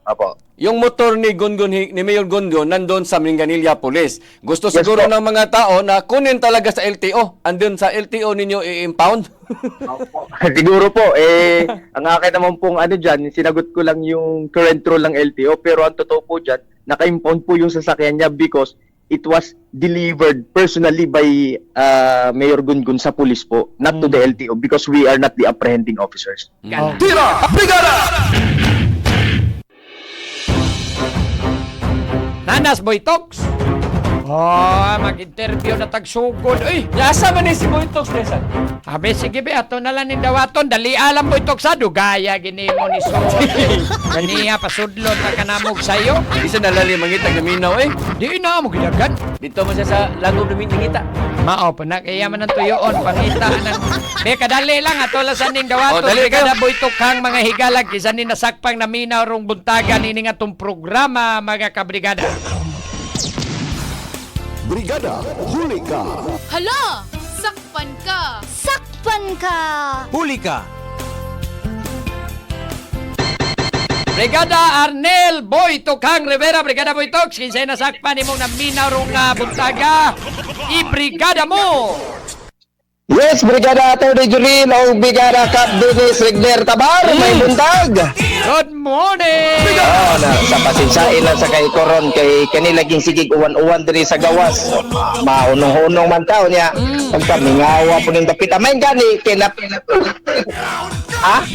Apo. Yung motor ni ni Mayor Gungun nandun sa Minganilla Police. Gusto siguro po. ng mga tao na kunin talaga sa LTO. Andun sa LTO ninyo i-impound. Siguro po, ang akin naman pong dyan, sinagot ko lang yung current rule ng LTO, pero ang totoo po dyan, naka-impound po yung sasakyan niya because it was delivered personally by Mayor Gungun sa police po, not to the LTO because we are not the apprehending officers. Tira! Brigada! Nanas Boy Talks. Mag-interview na tagsugod. Uy, Nasa man si Boy Talks, Nesan? Abe, sige be, ato na lang ni dawaton. Dali alam Boy Talks sa dugaya, ginimo ni Sol. Kaniya, pasudlon na kanamog sa'yo. Di sa nalali mangita gaminaw eh. Di na mo gidagan. Dito mo siya sa langob namin nangita. Mao pa na, kaya man ang tuyoon, pangita ng... Be, kadali lang, ato lang sa ning dawaton. Dali kayo. Kada Boy Talk hang mga higalag, kisa ni nasakpang naminaw rong buntagan, ini nga tong programa, mga kabrigada. Brigada, huli ka! Hala! Sakpan ka! Sakpan ka! Huli ka! Brigada Arnel Boy Tokang Rivera, Brigada Boy Toks, kinsay nasakpan imong naminaw rong buntaga, i-brigada mo! Yes, Brigada Atty. Juril o Brigada Cap Dennis Regner Tabar, may buntag. Good morning! Sa pasensyain lang sa kay Koron, kay kanilaging sigig uwan-uwan diri sa gawas. Maunong-unong man tao niya. Pagka mingawa po ng dapit. Amayin gani, kinap... Ha?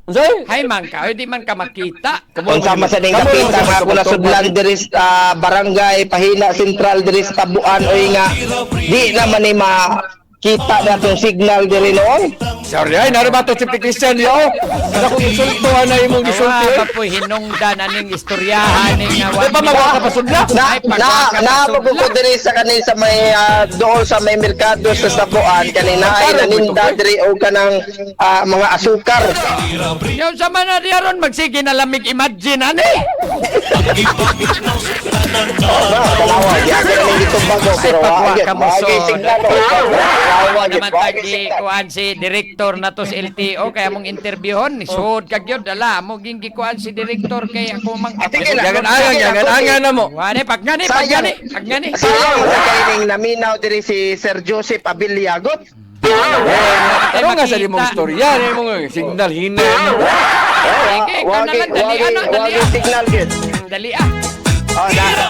Unsay? Hay man ka, di man ka makita. Kung sama sa ning dapit, ang ako na sudlan diri sa barangay, Pahina Central diri sa Tabuan, o nga, di naman ni kita na itong signal diri noon. Sorry ay, narabato si Christian yo. Ano kung insulto na imong gisulti eh. Awa pa po hinungdan aning istoryahan ning Di ba mawala ka pa sudla? Napagugo diri sa kanil sa may doon sa may merkado sa Tabuan kanina ay naninda diri og kanang mga asukar. Yung sa man na diaron, magsige na lamig imagine, ani? Kalawa, yaga na dito bago pero pagwa ka mo, wagi so. signal. Naman tagi kuan si direktor na to sa LTO kaya mong interviewon sud kag yun dala mo ging gikuan si direktor kay ako mang Yagan-angan na mo. Wani pagngani pagngani. Sayang kay naminaw diri si Sir Joseph Abiliagot. Ano nga sa limong storya ni mong signal hina. Wagi signal gid. Dali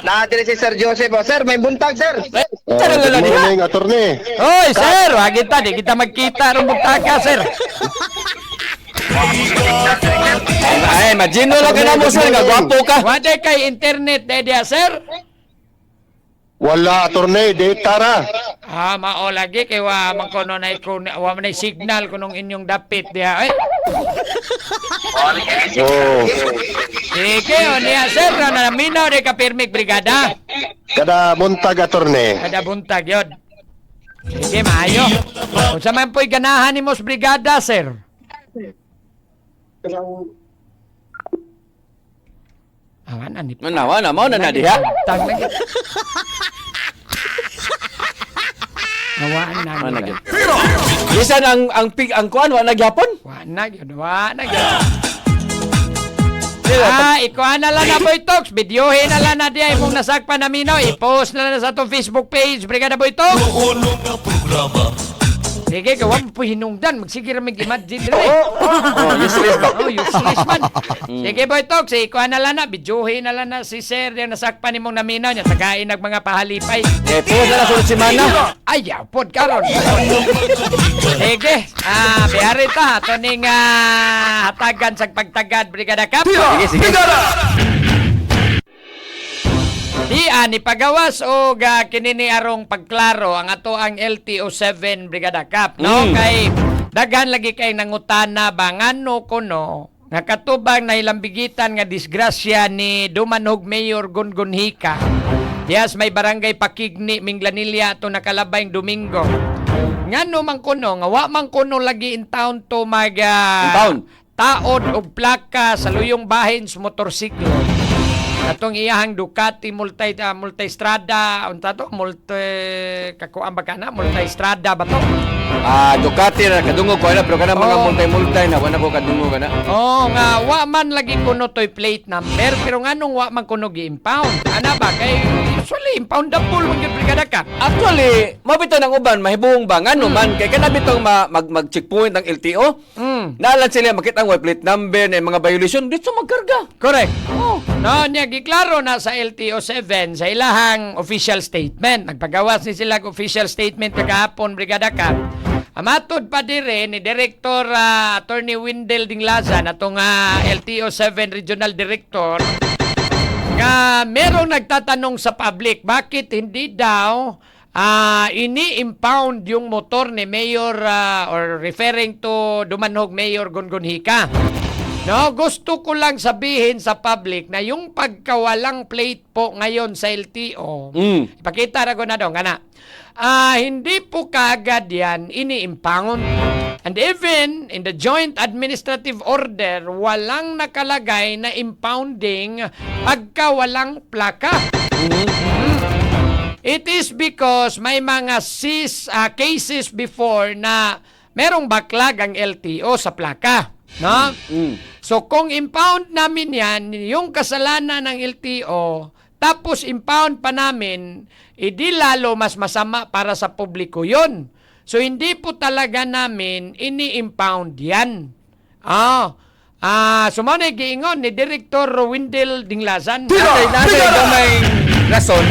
Na diri si Sir Joseph. Sir, may buntag, sir. Good morning, attorney. Hoy sir, wag kita di kita magkita ron butaga sir. Ay, imagine lang ka na mo sir, gwapo ka. Wade kay internet dia sir. Wala, attorney. Data ra. Mao lagi kay wa man kono na wa man signal kunong inyong dapit dia Oh. Sige, o niya, sir, na naminaw de ka pirmik brigada. Kada buntag, attorney. Kada buntag, yun. Sige, maayo. Kung sa man po'y ganahan ni Mos Brigada, sir. Awan, anip. Manawa na mo na diha. Tang lagi. Awaan na. Ano gyud? Bisan ang kuan wa nagyapon? Wa na gyud. Ikuha na lang na Boy Talks. Videohin na lang na diya imong nasakpan na minaw. I-post na lang sa itong Facebook page. Brigada Boy Talks. Sige, gawa mo po hinungdan. Magsige ramig imagine rin. Useless ba? Useless man. Sige, Boy Talks. Ikuha na lang na. Videohin na lang na si Sir. Yung nasakpan imong na minaw niya. Tagain ng mga pahalipay. Puwas na sunod semana. Ayaw, pod karon. Sige. Biyari ta. Ito ning hatagan sa pagtagad. Brigada Cap. Sige. Di ani pagawas o kinini arong pagklaro ang ato ang LTO7 Brigada Cap, no? Kay daghan lagi kay nangutana bangano kuno nga katubang na ilambigitan nga disgrasya ni Dumanog Mayor Gungun Hika. Yes, may barangay Pakigni Minglanilla to nakalabayng Domingo. Ngano man kuno nga wa man kuno lagi in town to taod og plaka sa luyong bahin sa motorsiklo. Atong iyahang Ducati multistrada, unta to? Kakuan ba kana? Multistrada ba to? Ducati na kadungog ko na pero kana mga Oo. multi na wala ko kadungog na. Oh, nga wa man lagi kuno toy plate number pero nganong wa man kuno gi-impound. Ana ba kay usually impoundable man gyud brigada ka. Actually, mabito ng uban mahibong ba ngano man kay kana bitong mag-checkpoint ng LTO. Naalan sila makita ang plate number na mga violation dito magkarga. Correct. Oh. No, niya giklaro na sa LTO 7 sa ilahang official statement. Nagpagawas ni sila og official statement kagahapon brigada ka. Amatod pa dire ni Director Attorney Windel Dinglasan atong LTO 7 Regional Director nga merong nagtatanong sa public bakit hindi daw ini-impound yung motor ni Mayor or referring to Dumanhog Mayor Gongon Hika. No, gusto ko lang sabihin sa public na yung pagkawalang plate po ngayon sa LTO, ipakita na ko na doon, kana. Hindi po kaagad yan ini-impound. And even in the joint administrative order, walang nakalagay na impounding pagkawalang plaka. It is because may mga cases before na merong backlog ang LTO sa plaka. No? So kung impound namin yan, yung kasalanan ng LTO, tapos impound pa namin, di lalo mas masama para sa publiko yun. So hindi po talaga namin ini-impound yan. Sumanay giingon ni Director Windel Dinglasan. May rason.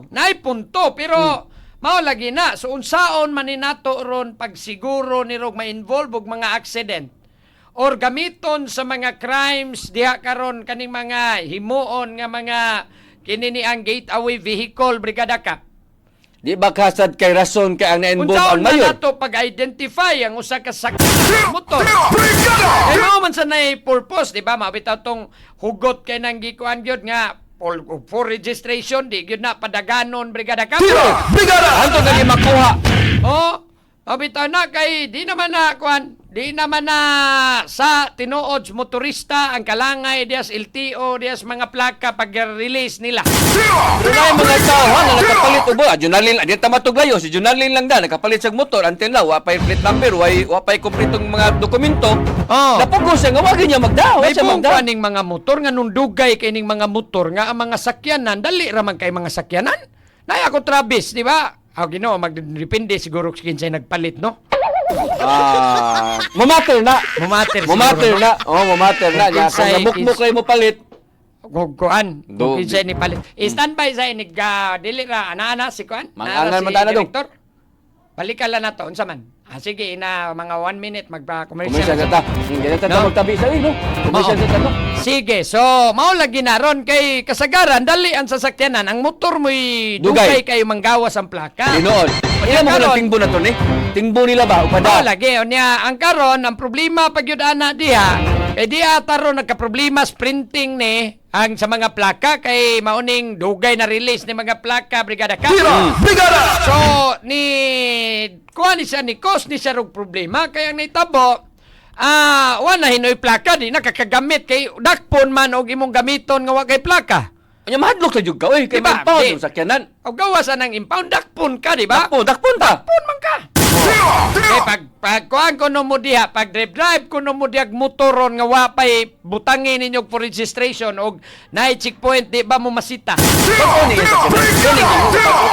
Naipunto pero mao lagi na. So unsaon man ni nato ron pag siguro ni rog ma-involve og mga accident or gamiton sa mga crimes diha karon kaning mga himuon nga mga kinini ang gateway vehicle brigada ka. Di ba kasad kay rason kay ang na-involve ang Unsaon man mayor? nato pag-identify ang usa ka sakyan sa motor. Kay mao man sa nay purpose, di ba? Mabitaw tong hugot kay nang gikuan gyud nga for registration di gyud na padaganon brigada ka. Anto kay makuha. Mabitaw na kay di naman na kuan, di naman na sa tinuod motorista ang kalangay dias LTO dias mga plaka pag-release nila. Pero na yung mga tao na nakapalit ubo. Junalin, di ta matuglayo. Si Junalin lang da, nakapalit sa motor. Until now, wapay plate number, wapay kumpletong mga dokumento. Napugos siya, nga wagin niya magdaw. May Siya buong magdaw. kaning mga motor nga nung dugay kay ning mga motor nga ang mga sakyanan dali ra man kay mga sakyanan. Nay ako Travis, di ba? Ginoo magdepende siguro kinsay nagpalit no. Mamater na. Mumater Mamater na. Mamater na. Kung Kinsay- nabukbuk kayo mo palit. Kuan, Do- kinsay ni palit. Standby sa inig dili ra ana si kuan. Mangangan man tana dong. Director. Balikan lang nato unsa man. Sige na mga 1 minute Kumisya magpa-commercial. ka ta. Hindi na ta No? magtabi sa no? Kumisya Oo. ka ta, no? Sige, so mao lagi na ron kay kasagaran dali ang sasakyanan ang motor mo'y Dugay. dugay kayo manggawas ang plaka. Tinood. Ilan mo Karon- ng tingbo na to, ni? Tingbo nila ba? Mao Upada. lagi unya ang karon ang problema pag yun ana diha kay diha taron nagka-problema sprinting ni ang sa mga plaka kay mauning dugay na release ni mga plaka brigada ka. So ni kuha ni siya ni cause ni siya rog problema kay ang naitabo wala hinoy plaka di nakakagamit kay dakpon man og imong gamiton nga wa kay plaka. Anya mahadlok sa jug ka, oy. Kay Diba? magpaw Di. sa sakyanan. O gawasan ng impound dakpon ka di ba? Dakpon ta. Dakpon man ka. Kay pag kuan ko no mo diha, pag drive ko no mo diha motoron nga wa pay butangin ninyo for registration og naay checkpoint di ba mo masita. Oo ni sa sakyanan.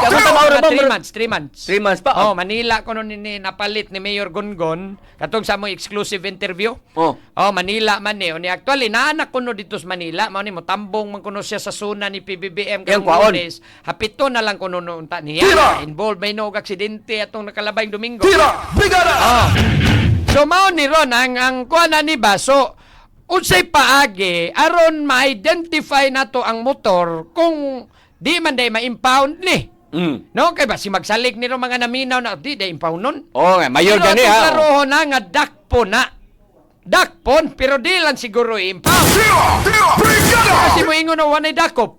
Ako tanaw ra ba? 3 months, 3 months. 3 months pa. Oh, Manila ko nun ni napalit ni Mayor Gongon katong sa mo exclusive interview. Oh. Manila man ni. Ni actually naanak ko no dito sa Manila, mao ni mo tambong man kuno siya sa suna ni PBBM Yang karong kwaon. Lunes. Hapito na lang kuno unta niya. Involved may no aksidente atong nakalabayng Domingo. So mao ni ron ang kuan na ni ba so unsay paagi aron ma-identify nato ang motor kung di man day ma-impound ni. No, kay ba si magsalig ni ro mga naminaw na di day impound nun. Oh, nga mayor Pero gani atong ha. klarohon na nga dakpon na. Dakpon pero di lang siguro impound. Kasi mo ingon na wanay dakop.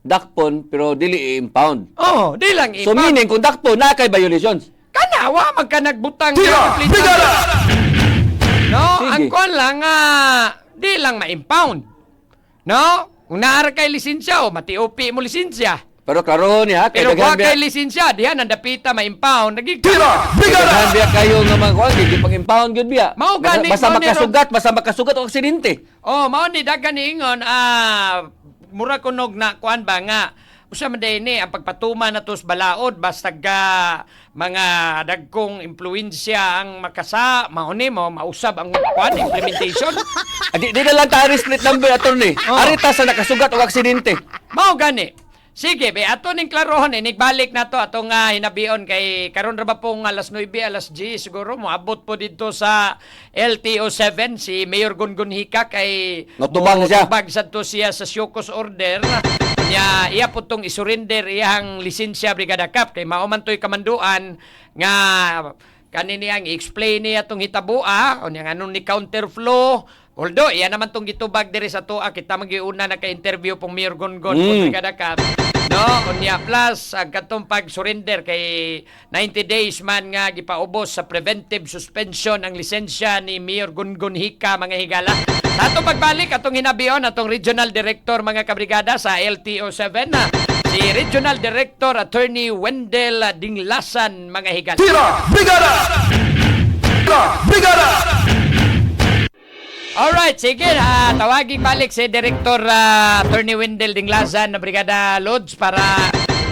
Dakpon pero dili i-impound. Oh, di lang So impound. meaning kung dakpon na kay violations. Kanawa magka nagbutang No, Sige. ang kuan lang di lang ma-impound. No? Kung naara kay lisensya, mati-OP mo lisensya. Pero klaro niya, kay Pero daghan kung kay biya, lisensya, diyan, ang dapita, ma-impound, daghan biya kayo nga mga kuwan, hindi pang-impound yun biya. Mao gani, Basta mao ni basta makasugat o aksidente. Oh, mao ni dagan niingon, mura kunog na kuan ba nga usa man ni ang pagpatuma na tos balaod basta ga mga dagkong impluwensya ang makasa mao ni mo mausab ang kuan implementation. Di na lang tayo split number, attorney. Oh. Arita sa nakasugat o aksidente. Mao gani. Sige, be ato ning klarohon nigbalik na to atong hinabion kay karon ra ba pong alas 9 alas 10 siguro moabot po dito sa LTO7 si Mayor Gungun Hika kay Natubang siya. Tubag sadto siya sa Syokos order nya iya po tong isurrender iyang lisensya Brigada Cap kay mao man toy kamanduan nga kanini ang i-explain niya tong hitabua o nga anong ni counterflow. Although, iyan naman tong gitubag diri sa toa, kita magiuna na ka-interview pong Mayor Gongon po Brigada Cap. No, unya plus ang katong pag-surrender kay 90 days man nga gipaubos sa preventive suspension ang lisensya ni Mayor Gongon Hika mga higala. Sa atong pagbalik atong hinabion atong Regional Director mga kabrigada sa LTO7 na si Regional Director Attorney Wendell Dinglasan mga higala. Alright, sige. Tawagin balik si Director Attorney Wendell Dinglasan na Brigada Lods para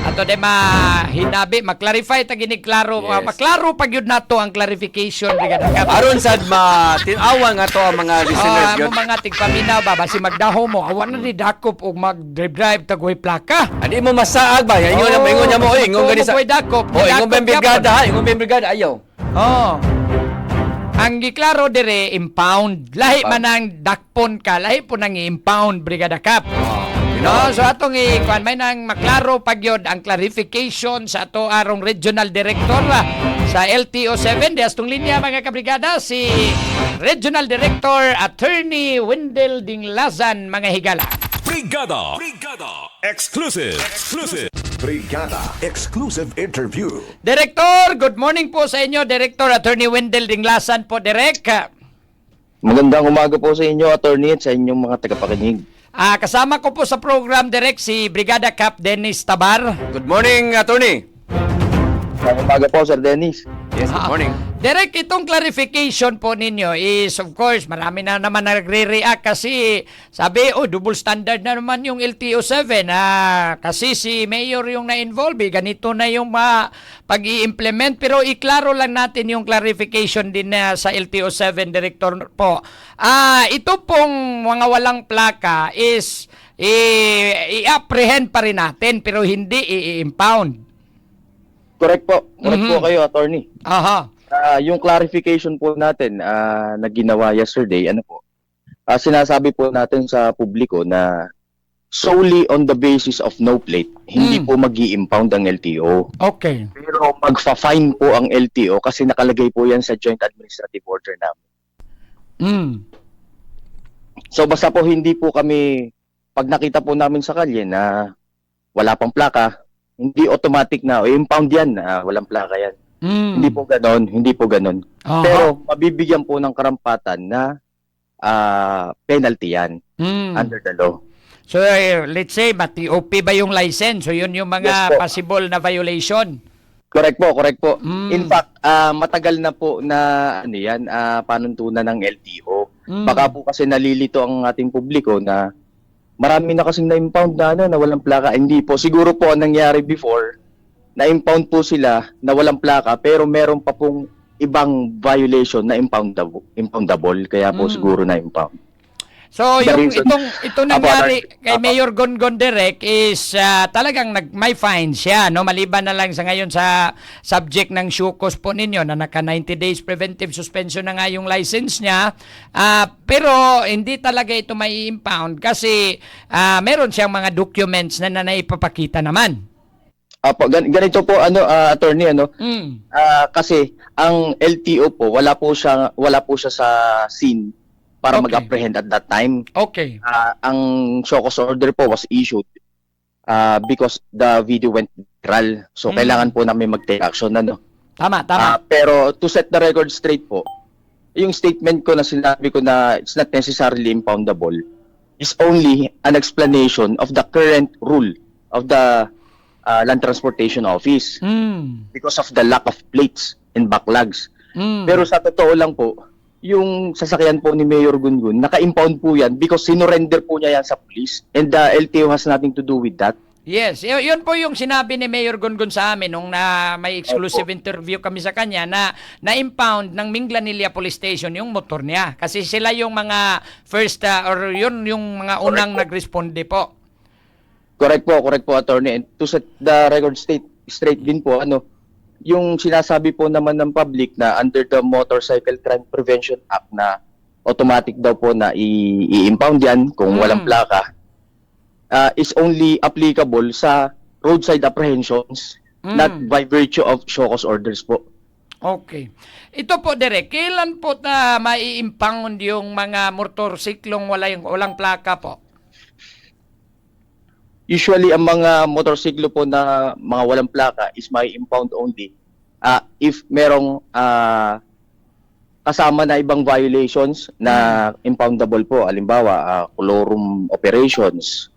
ato de mahinabi, maklarify ta gini klaro, Yes. maklaro pag yun nato ang clarification Brigada Cap. Aron sad matinawan nga to ang mga listeners Mo gyud. mga tigpaminaw ba basi magdaho mo awan na ni dakop og mag-drive tagoy plaka. Adi mo masaag ba? Ingon na ingon niya mo, oy, ingon gani sa. Koy dakop. Oh, ingon ben brigada, ingon ben brigada ayaw. Oh. Ang giklaro dire impound. Lahi man ang dakpon ka, lahi po nang impound Brigada Cap. No, so atong ikuan may nang maklaro pagyod ang clarification sa ato arong regional director sa LTO7 di astong linya mga kabrigada si Regional Director Attorney Wendell Dinglasan mga higala. Brigada. Exclusive. Brigada Exclusive Interview. Director, good morning po sa inyo Director Attorney Wendell Dinglasan po direct. Magandang umaga po sa inyo, attorney, at sa inyong mga tagapakinig. Kasama ko po sa program direct si Brigada Cap Dennis Tabar. Good morning, attorney. Magandang umaga po, Sir Dennis. Yes, good morning. Direct, itong clarification po ninyo is, of course, marami na naman nagre-react kasi sabi, double standard na naman yung LTO7. Kasi si Mayor yung na-involve, ganito na yung pag-i-implement. Pero iklaro lang natin yung clarification din sa LTO7, Director po. Ito pong mga walang plaka is i-apprehend pa rin natin pero hindi i-impound. Correct po. Correct po kayo, attorney. Aha. Yung clarification po natin na ginawa yesterday, sinasabi po natin sa publiko na solely on the basis of no plate, hindi po mag-i-impound ang LTO. Okay. Pero magfa-fine po ang LTO kasi nakalagay po yan sa Joint Administrative Order namin. So basta po hindi po kami, pag nakita po namin sa kalye na wala pang plaka, hindi automatic na, impound yan, walang plaka yan. Hindi po ganon. Aha. Pero mabibigyan po ng karampatan na penalty yan under the law. So, let's say, mati-OP ba yung license? So, yun yung Yes mga po. possible na violation. Correct po. In fact, matagal na po na panuntunan ng LTO. Baka po kasi nalilito ang ating publiko na marami na kasing na-impound na walang plaka. Hindi po. Siguro po ang nangyari before, na-impound po sila na walang plaka pero meron pa pong ibang violation na impoundable. Kaya po siguro na-impound. So, The yung reason- itong nangyari Apo, kay apo. Mayor Gongon Direk is talagang may fine siya, no? Maliban na lang sa ngayon sa subject ng Syukos po ninyo na naka 90 days preventive suspension na nga yung license niya. Pero hindi talaga ito may impound kasi meron siyang mga documents na naipapakita naman. Apo, ganito po attorney kasi ang LTO po wala po siya sa scene para Okay. mag-apprehend at that time. Okay. Ang Syokos order po was issued because the video went viral. So kailangan po namin mag-take action Tama. pero to set the record straight po, yung statement ko na sinabi ko na it's not necessarily impoundable. is only an explanation of the current rule of the Land Transportation Office because of the lack of plates and backlogs. Pero sa totoo lang po, yung sasakyan po ni Mayor Gungun, naka-impound po yan because sinurrender po niya yan sa police, and the LTO has nothing to do with that. Yes, yun po yung sinabi ni Mayor Gungun sa amin nung na may exclusive interview kami sa kanya na na-impound ng Minglanilla Police Station yung motor niya. Kasi sila yung mga first or yun yung mga unang nagresponde po. Correct po, attorney. And to set the record straight din po, yung sinasabi po naman ng public na under the Motorcycle Crime Prevention Act na automatic daw po na i-impound yan kung walang plaka, is only applicable sa roadside apprehensions, not by virtue of show cause orders po. Okay. Ito po, Direk, kailan po na mai-impound yung mga motorsiklong walang plaka po? Usually, ang mga motorsiklo po na mga walang plaka is may impound only if merong kasama na ibang violations na impoundable po. Halimbawa, colorum operations,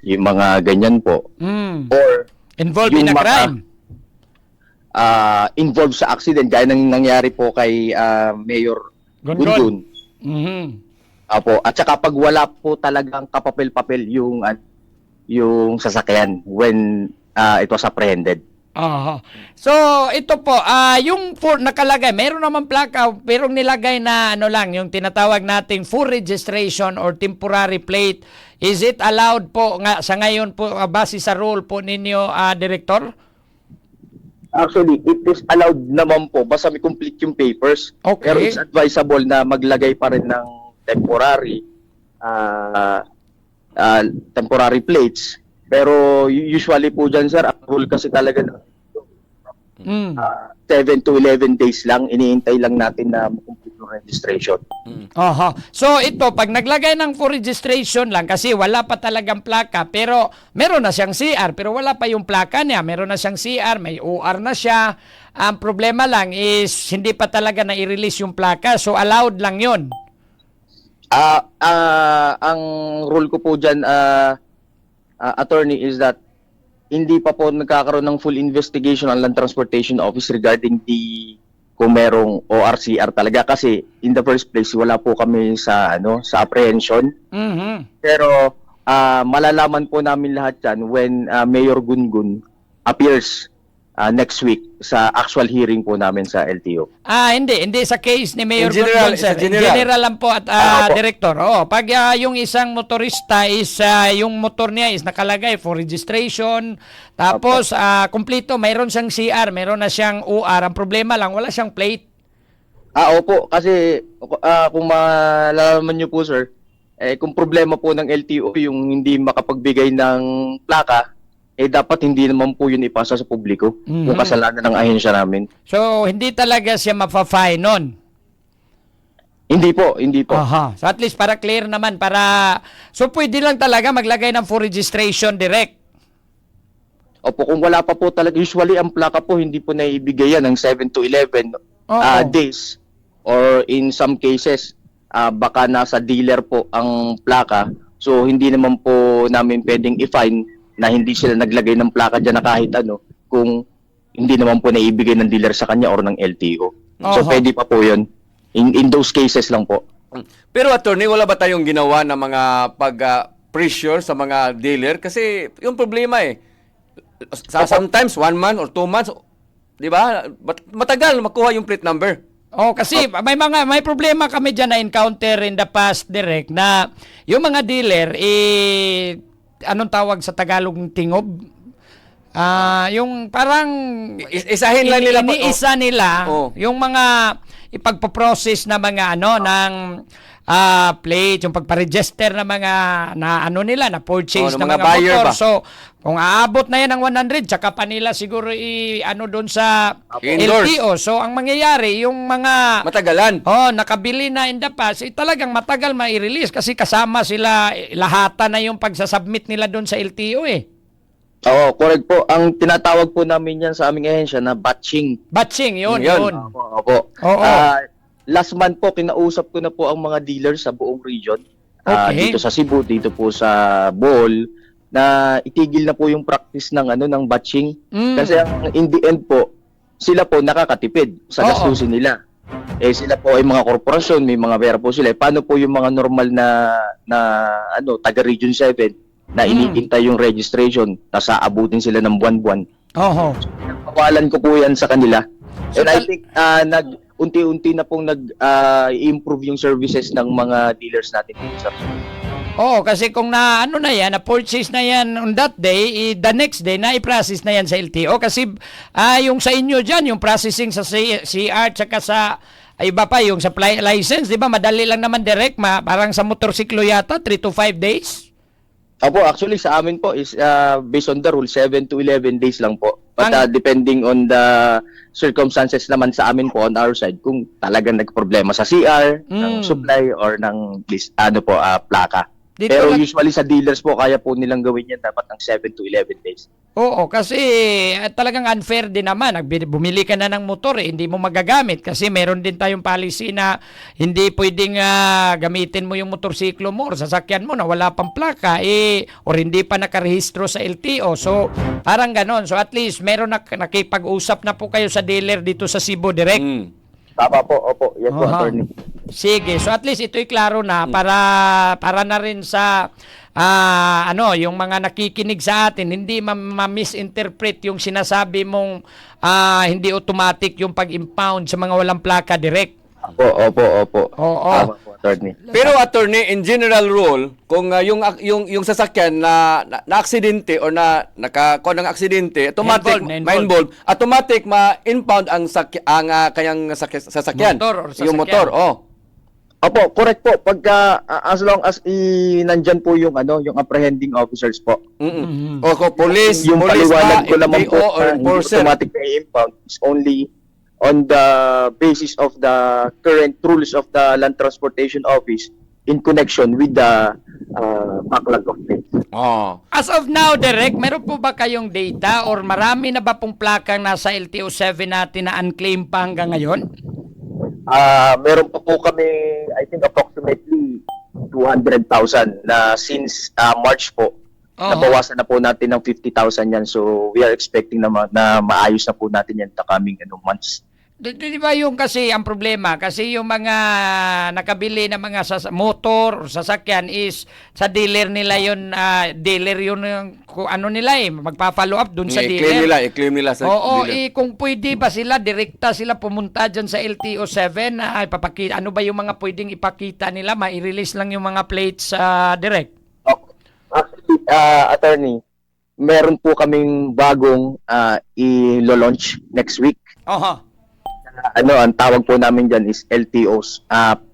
yung mga ganyan po. Or Involved yung in a mga, crime. Involved sa accident, gaya ng nangyari po kay Mayor Gungun. Apo, at saka pag wala po talagang kapapel-papel yung sasakyan when it was apprehended. Aha. So, ito po, yung nakalagay, meron naman plaka, pero nilagay na yung tinatawag nating full registration or temporary plate. Is it allowed po sa ngayon po base sa rule po ninyo, Director? Actually, it is allowed naman po basta may complete yung papers. Okay. Pero it's advisable na maglagay pa rin ng temporary plates. Pero usually po dyan, sir, ang rule kasi talaga 7 to 11 days lang, iniintay lang natin na complete yung registration. Aha. So ito, pag naglagay ng full registration lang kasi wala pa talagang plaka, pero meron na siyang CR, pero wala pa yung plaka niya, meron na siyang CR, may OR na siya. Ang problema lang is hindi pa talaga na i-release yung plaka, so allowed lang yun. Ang rule ko po dyan, attorney, is that hindi pa po nagkakaroon ng full investigation ang Land Transportation Office regarding kung merong ORCR talaga, kasi in the first place wala po kami sa apprehension. Pero malalaman po namin lahat yan when Mayor Gungun appears next week sa actual hearing po namin sa LTO. Hindi sa case ni Mayor In general, Gungun, sir. sa general. General lang po at Opo. Director. Pag yung isang motorista is yung motor niya is nakalagay for registration, tapos kumpleto, mayroon siyang CR, mayroon na siyang OR. Ang problema lang, wala siyang plate. Opo, kasi kung malalaman niyo po, sir, kung problema po ng LTO yung hindi makapagbigay ng plaka, dapat hindi naman po yun ipasa sa publiko, yung kasalanan ng ahensya namin. So, hindi talaga siya mapafine nun. Hindi po. Aha. So, at least para clear naman, so pwede lang talaga maglagay ng full registration direct. Opo, kung wala pa po talaga, usually ang plaka po hindi po naibigay yan ng 7 to 11 days, or in some cases, baka nasa dealer po ang plaka, so hindi naman po namin pwedeng i-fine na hindi sila naglagay ng plaka dyan na kahit kung hindi naman po naibigay ng dealer sa kanya or ng LTO. So pwede pa po yun. In those cases lang po. Pero attorney, wala ba tayong ginawa na mga pag-pressure sa mga dealer? Kasi yung problema sometimes 1 month or 2 months, di ba? Matagal makuha yung plate number. Kasi may problema kami diyan na encounter in the past, direct, na yung mga dealer anong tawag sa Tagalog ng tingob? Yung parang Isahin lang nila iniisa nila yung mga ipagpo-process na mga ng plate, yung pagpa-register na mga nila na purchase ng mga buyer motor. ba? So, kung aabot na yan ng 100, tsaka pa nila siguro doon sa Endorse. LTO. So, ang mangyayari, yung mga Matagalan. nakabili na in the past, talagang matagal ma-release kasi kasama sila, lahata na yung pagsasubmit nila doon sa LTO Oo, correct po. Ang tinatawag po namin yan sa aming ahensya na batching. Batching, yun. Opo. Oo. Last month po, kinausap ko na po ang mga dealers sa buong region. Okay. dito sa Cebu, dito po sa Bohol, na itigil na po yung practice ng batching. Kasi in the end po, sila po nakakatipid sa Oo. gastusin nila. Sila po ay mga korporasyon, may mga pera po sila. Paano po yung mga normal na taga Region 7 na inihintay yung registration, tapos aabutin sila ng buwan-buwan. Oho. Kawalan ko po yan sa kanila. So, And I think unti-unti na pong nag-improve yung services ng mga dealers natin dito sa Oo, kasi kung na na-purchase na yan on that day, the next day, na-i-process na yan sa LTO. Kasi yung sa inyo dyan, yung processing sa CR, tsaka sa iba pa, yung supply license, di ba, madali lang naman direct, parang sa motorsiklo yata, 3 to 5 days. Opo, actually sa amin po is based on the rule, 7 to 11 days lang po. But depending on the circumstances naman sa amin po on our side, kung talagang nagproblema sa CR, ng supply, or ng plaka. Dito Pero lang- usually sa dealers po, kaya po nilang gawin yan dapat ng 7 to 11 days. Oo, kasi talagang unfair din naman. Bumili ka na ng motor, hindi mo magagamit. Kasi meron din tayong policy na hindi pwedeng gamitin mo yung motorsiklo mo or sasakyan mo na wala pang plaka, or hindi pa nakarehistro sa LTO. So, parang ganon. So, at least meron nakipag-usap na po kayo sa dealer dito sa Cebu Direct. Tama po, opo. Yes po, Aha. attorney. Sige, so at least ito'y klaro na para na rin sa yung mga nakikinig sa atin, hindi ma-misinterpret yung sinasabi mong hindi automatic yung pag-impound sa mga walang plaka direct. Opo. Oo. Tama po, attorney. Pero attorney, in general rule, kung yung sasakyan na aksidente or nakakuha ng aksidente, automatic Na-involve. automatic ma-impound ang kanyang sasakyan. Motor or sasakyan. Yung motor, Opo, correct po. Pagka as long as nandyan po yung yung apprehending officers po. O kung police, Yung police paliwanag ba, ko lamang po MPO or na hindi enforcer. automatic na impound is only on the basis of the current rules of the Land Transportation Office in connection with the backlog of claims. As of now, Direk, meron po ba kayong data or marami na ba pong plakang nasa LTO 7 natin na unclaimed pa hanggang ngayon? Meron pa po kami, I think approximately 200,000 na since March po. Nabawasan na po natin ng 50,000 yan. So we are expecting na maayos na po natin yan the coming months. Di ba yung kasi ang problema, kasi yung mga nakabili na mga motor or sasakyan is sa dealer nila yun, dealer yun yung nila magpa-follow up dun sa dealer. I-claim nila sa Oo, dealer. kung pwede ba sila, direkta sila pumunta dyan sa LTO 7, ipapakita, ano ba yung mga pwedeng ipakita nila, ma-release lang yung mga plates direct. Actually, attorney, meron po kaming bagong i-launch next week. Ang tawag po namin dyan is LTO's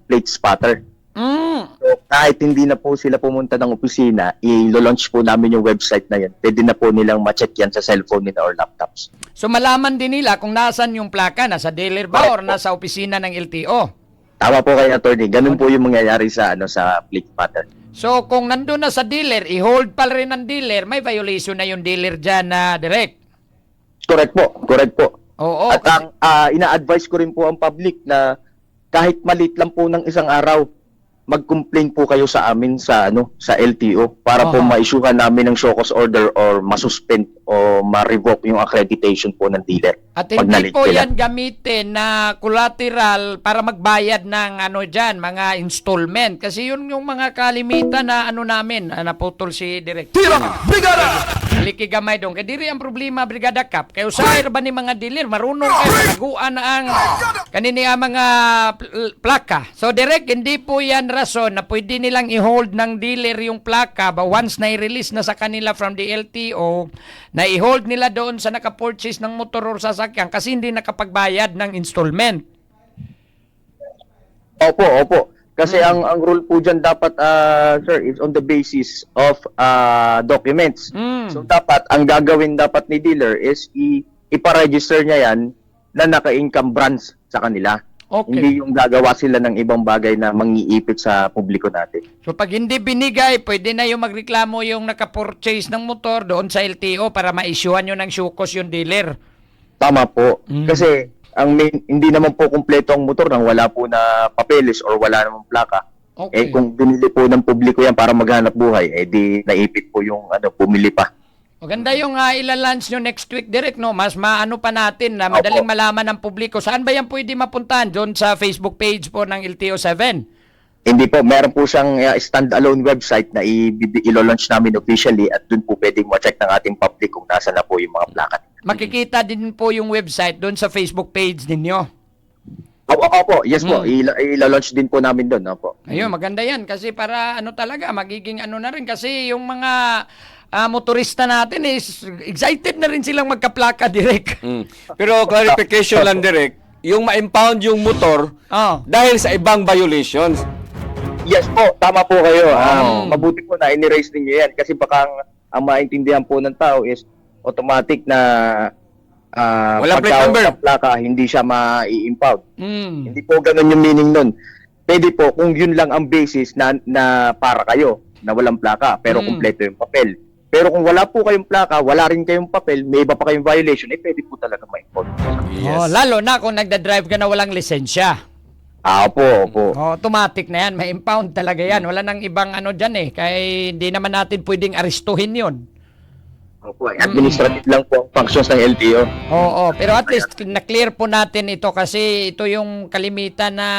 plate spotter. So, kahit hindi na po sila pumunta ng opisina, i-launch po namin yung website na yan. Pwede na po nilang ma-check yan sa cellphone nila or laptops. So malaman din nila kung nasan yung plaka, nasa dealer ba or nasa opisina ng LTO. Tama po kayo, attorney. Ganun po yung mangyayari sa plate spotter. So kung nandun na sa dealer, i-hold pa rin ng dealer, may violation na yung dealer dyan na direct. Correct po. Oo. At ang ina-advise ko rin po ang public na kahit malit lang po ng isang araw, mag-complain po kayo sa amin sa LTO para po ma-issuehan namin ng show cause order or ma-suspend o ma-revoke yung accreditation po ng dealer. At pag hindi na-late po sila. yan gamitin na collateral para magbayad ng mga installment. Kasi yun yung mga kalimitan na namin, naputol si Direk. Haliki gamay dong. Kaya diri ang problema, Brigada Cap. Kaya usahay ba ni mga dealer, marunong kayo, naguan na ang kanini mga plaka. So Direk, hindi po yan rason na pwede nilang i-hold ng dealer yung plaka ba once na i-release na sa kanila from the LTO, na i-hold nila doon sa naka-purchase ng motor or sasakyan kasi hindi nakapagbayad ng installment. Opo. Kasi ang rule po dyan dapat, sir, is on the basis of documents. So dapat, ang gagawin dapat ni dealer is ipa-register niya yan na naka-income branch sa kanila. Okay. Hindi yung gagawa sila ng ibang bagay na mangiipit sa publiko natin. So pag hindi binigay, pwede na yung magreklamo yung naka-purchase ng motor doon sa LTO para ma-issuean nyo ng syukos yung dealer. Tama po. Kasi hindi naman po kumpleto ang motor nang wala po na papeles or wala namang plaka. Okay. Eh kung binili po ng publiko yan para maghanap buhay, eh di naipit po yung pumili pa. Maganda yung ilalunch nyo next week, Direk, no? Mas maano pa natin na madaling malaman ng publiko. Saan ba yan pwede mapuntahan? Doon sa Facebook page po ng LTO7? Hindi po, meron po siyang standalone website na ilo-launch namin officially at dun po pwedeng ma-check ng ating public kung nasa na po yung mga plakat. Makikita din po yung website doon sa Facebook page ninyo. Opo, yes po, ilo-launch din po namin dun. Opo. Ayun, maganda yan kasi para ano talaga, magiging ano na rin kasi yung mga motorista natin is excited na rin silang magkaplaka, Direk. Pero clarification lang, Direk, yung ma-impound yung motor Oh. dahil sa ibang violations. Yes po, tama po kayo. Mabuti po na in-erase ninyo yan kasi baka ang maintindihan po ng tao is automatic na Walang plate pagka number. sa plaka, hindi siya ma-i-impound. Mm. Hindi po ganun yung meaning nun. Pwede po kung yun lang ang basis na para kayo na walang plaka pero kumpleto yung papel. Pero kung wala po kayong plaka, wala rin kayong papel, may iba pa kayong violation, eh pwede po talaga ma-impound. Oh, lalo na kung nagda-drive ka na walang lisensya. Opo. Oh, automatic na yan, may impound talaga yan. Wala nang ibang ano dyan eh. Kaya hindi naman natin pwedeng arestuhin yun. Opo, administrative lang po ang functions ng LTO. Oo, pero at least na-clear po natin ito kasi ito yung kalimitan na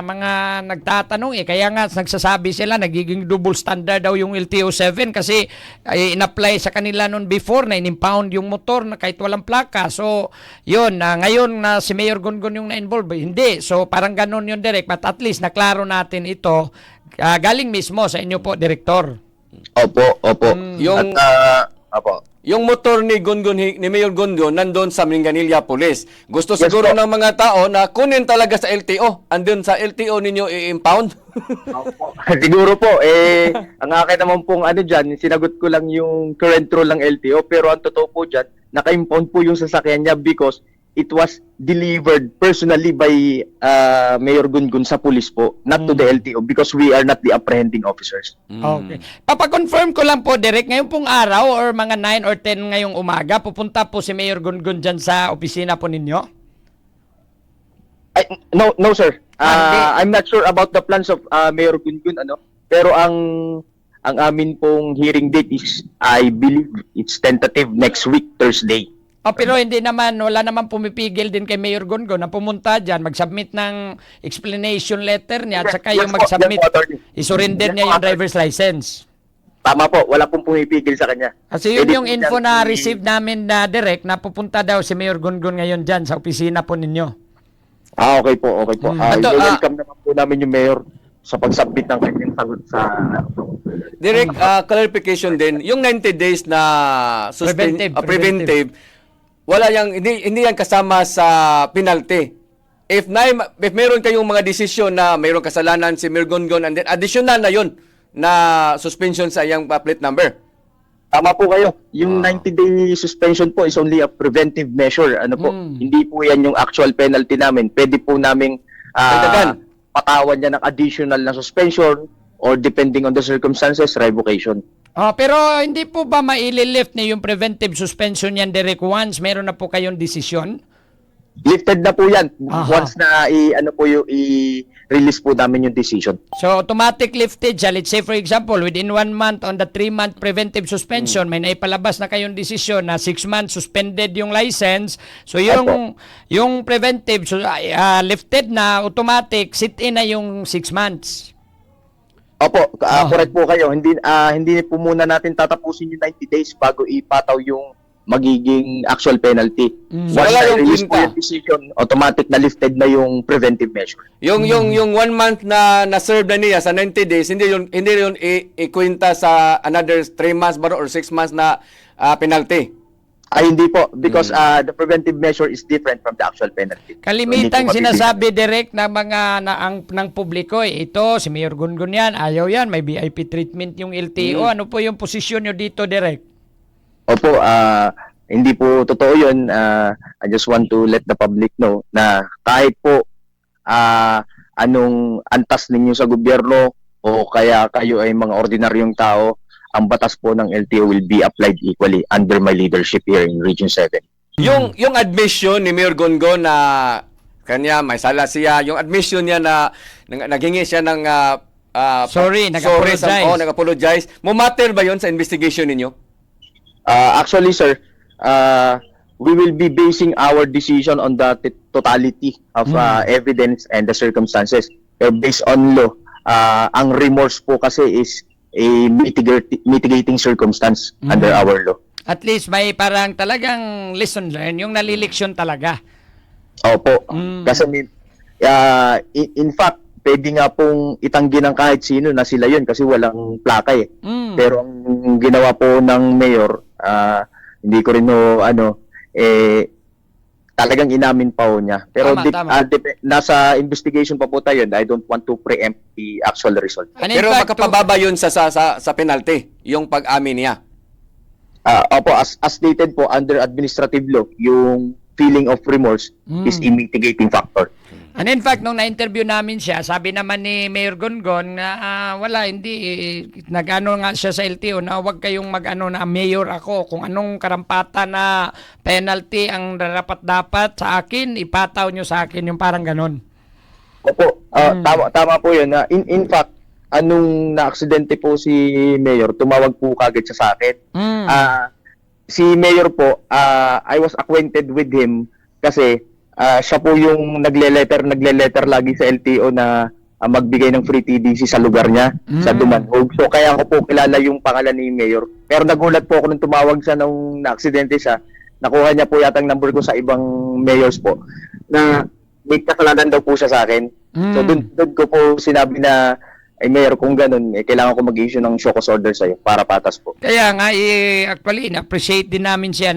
mga nagtatanong eh. Kaya nga nagsasabi sila nagiging double standard daw yung LTO7 kasi in-apply sa kanila noon before na in-impound yung motor na kahit walang plaka. So, yun, ngayon na si Mayor Gongon yung na-involve, hindi. So, parang ganun yun, Direk. But at least naklaro natin ito galing mismo sa inyo po, Direktor. Opo. Yung Opo. yung motor ni Mayor Gongon nandoon sa Minganilla Police. Gusto Yes, siguro po. ng mga tao na kunin talaga sa LTO. Andun sa LTO ninyo i-impound. Siguro po, ang akin naman pong dyan, sinagot ko lang yung current rule ng LTO, pero ang totoo po dyan, naka-impound po yung sasakyan niya because it was delivered personally by Mayor Gungun sa police po, not to the LTO because we are not the apprehending officers. Okay. Papakonfirm ko lang po, Derek, ngayon pong araw or mga 9 or 10 ngayong umaga, pupunta po si Mayor Gungun dyan sa opisina po ninyo? No sir. Hindi. I'm not sure about the plans of Mayor Gungun, pero ang amin pong hearing date is, I believe it's tentative next week, Thursday. Oh, pero hindi naman, wala naman pumipigil din kay Mayor Gungun na pumunta dyan, mag-submit ng explanation letter niya at saka Yes, yung po. mag-submit, Yes, po, attorney. isurrender Yes, niya po, yung attorney. driver's license. Tama po, wala pong pumipigil sa kanya. Kasi yun Pwede yung po info dyan na receive namin na direct na pupunta daw si Mayor Gungun ngayon dyan sa opisina po ninyo. Okay po. Ato, Welcome naman po namin yung mayor sa pag-submit ng kanyang sagot sa Direct clarification din, yung 90 days na preventive, wala yang hindi yan kasama sa penalty. If meron kayong mga desisyon na mayroong kasalanan si Mayor Gongon and then additional na yun na suspension sa iyang plate number. Tama po kayo. Yung 90-day suspension po is only a preventive measure. Hindi po yan yung actual penalty namin. Pwede po naming Dagdagan. patawan niya ng additional na suspension or depending on the circumstances, revocation. Oh, pero hindi po ba maililift na yung preventive suspension yan, Derek, once meron na po kayong desisyon? Lifted na po yan. Aha. Once na i-release po namin yung decision. So, automatic lifted siya. Let's say, for example, within 1 month on the 3-month preventive suspension, may naipalabas na kayong desisyon na 6 months suspended yung license. So, yung preventive lifted na, automatic, sit-in na yung 6 months. Opo, correct po kayo. Hindi po muna natin tatapusin yung 90 days bago ipataw yung magiging actual penalty. Once Wala yung na-release po kwenta. yung decision, automatic na lifted na yung preventive measure. Yung 1 month na na-serve na niya sa 90 days, hindi yun ikwenta sa another 3 months ba or 6 months na penalty. Ay, hindi po. Because the preventive measure is different from the actual penalty. Kalimitang So, hindi po sinasabi direct ng mga ng publiko, ito, si Mayor Gungun yan, ayaw yan, may VIP treatment yung LTO. Ano po yung posisyon nyo dito, direct? Opo, hindi po totoo yun. I just want to let the public know na kahit po anong antas ninyo sa gobyerno o kaya kayo ay mga ordinaryong tao, ang batas po ng LTO will be applied equally under my leadership here in Region 7. Yung admission ni Mayor Gongon na kanya may sala siya, yung admission niya na naghingi siya ng Sorry, nag-apologize. Nag-apologize. Mumatter ba yon sa investigation ninyo? Actually, sir, we will be basing our decision on the totality of evidence and the circumstances. Based on law, ang remorse po kasi is a mitigating circumstance under our law. At least may parang talagang lesson learned, yung naliliksyon talaga. Opo. Kasi in fact, pwede nga pong itanggi ng kahit sino na sila yun kasi walang plaka eh. Pero ang ginawa po ng mayor, hindi ko rin talagang inamin pa po niya. Pero Tama. nasa investigation pa po tayo. I don't want to preempt the actual result. And in Pero fact, makapababa yun sa penalty, yung pag-amin niya. Opo, as stated po under administrative law, yung feeling of remorse is a mitigating factor. And in fact, nung na-interview namin siya, sabi naman ni Mayor Gongon na nag-ano nga siya sa LTO na huwag kayong na mayor ako. Kung anong karampatan na penalty ang dapat sa akin, ipataw nyo sa akin, yung parang ganon. Opo, tama po yun. In fact, anong na-aksidente po si Mayor, tumawag po kagad siya sa akin. Si Mayor po, I was acquainted with him kasi siya po yung nagle-letter lagi sa LTO na magbigay ng free TDC sa lugar niya, sa Dumanhog. So kaya ko po kilala yung pangalan ni Mayor. Pero nagulat po ako nung tumawag siya nung na-aksidente siya. Nakuha niya po yatang number ko sa ibang mayors po na may kasalanan daw po siya sa akin. So doon ko po sinabi na Mayor, kung ganun, kailangan ko mag-issue ng show cause order sa'yo para patas po. Kaya nga, actually, na-appreciate din namin siya.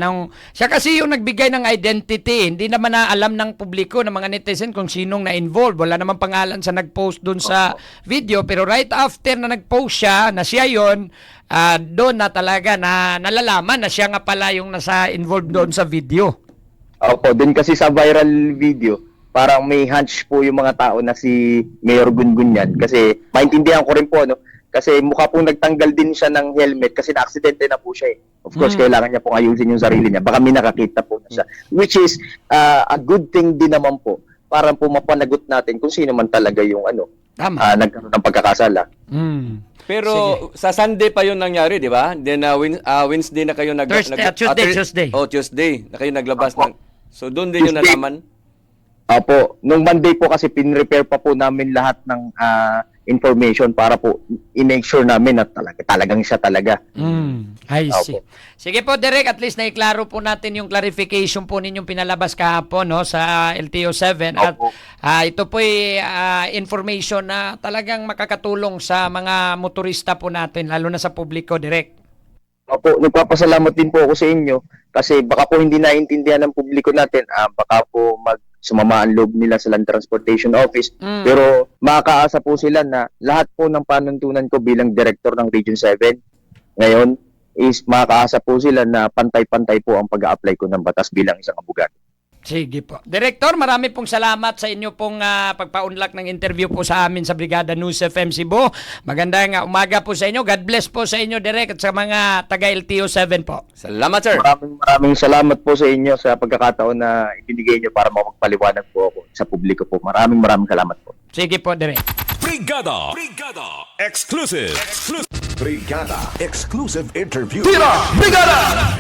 Siya kasi yung nagbigay ng identity. Hindi naman na alam ng publiko, ng mga netizen kung sinong na-involve. Wala naman pangalan sa nag-post dun sa video. Pero right after na nag-post siya, na siya yun, doon na talaga na nalalaman na siya nga pala yung nasa involved doon sa video. Opo, din kasi sa viral video, parang may hunch po yung mga tao na si Mayor Gungun yan. Kasi maintindihan ko rin po, kasi mukha pong nagtanggal din siya ng helmet kasi na-aksidente na po siya eh. Of course, kailangan niya pong ayusin yung sarili niya. Baka may nakakita po na siya. Which is a good thing din naman po para po mapanagot natin kung sino man talaga yung nagkaroon ng pagkakasala. Pero sa Sunday pa yun nangyari, di ba? Then Wednesday na kayo Tuesday. Tuesday na kayo naglabas ng. So doon din yung Tuesday. nalaman. Opo, nung Monday po kasi pinrepare pa po namin lahat ng information para po i-make sure namin na talagang siya talaga. I see. Sige po, Derek, at least naiklaro po natin yung clarification po ninyong pinalabas kahapon sa LTO7 at ito po information na talagang makakatulong sa mga motorista po natin, lalo na sa publiko, Derek. Opo, nagpapasalamat din po ako sa inyo kasi baka po hindi naintindihan ng publiko natin, baka po sumama ang loob nila sa Land Transportation Office. Pero makakaasa po sila na lahat po ng panuntunan ko bilang director ng Region 7 ngayon is makakaasa po sila na pantay-pantay po ang pag-a-apply ko ng batas bilang isang abogado. Sige po. Director, marami pong salamat sa inyo pong pagpaunlak ng interview po sa amin sa Brigada News FM Cebu. Magandang umaga po sa inyo. God bless po sa inyo, Direk, at sa mga taga-LTO7 po. Salamat, sir. Maraming salamat po sa inyo sa pagkakataon na ibinigay niyo para makapagpaliwanag po ako sa publiko po. Maraming salamat po. Sige po, Direk. Brigada Exclusive Brigada Exclusive Interview. Brigada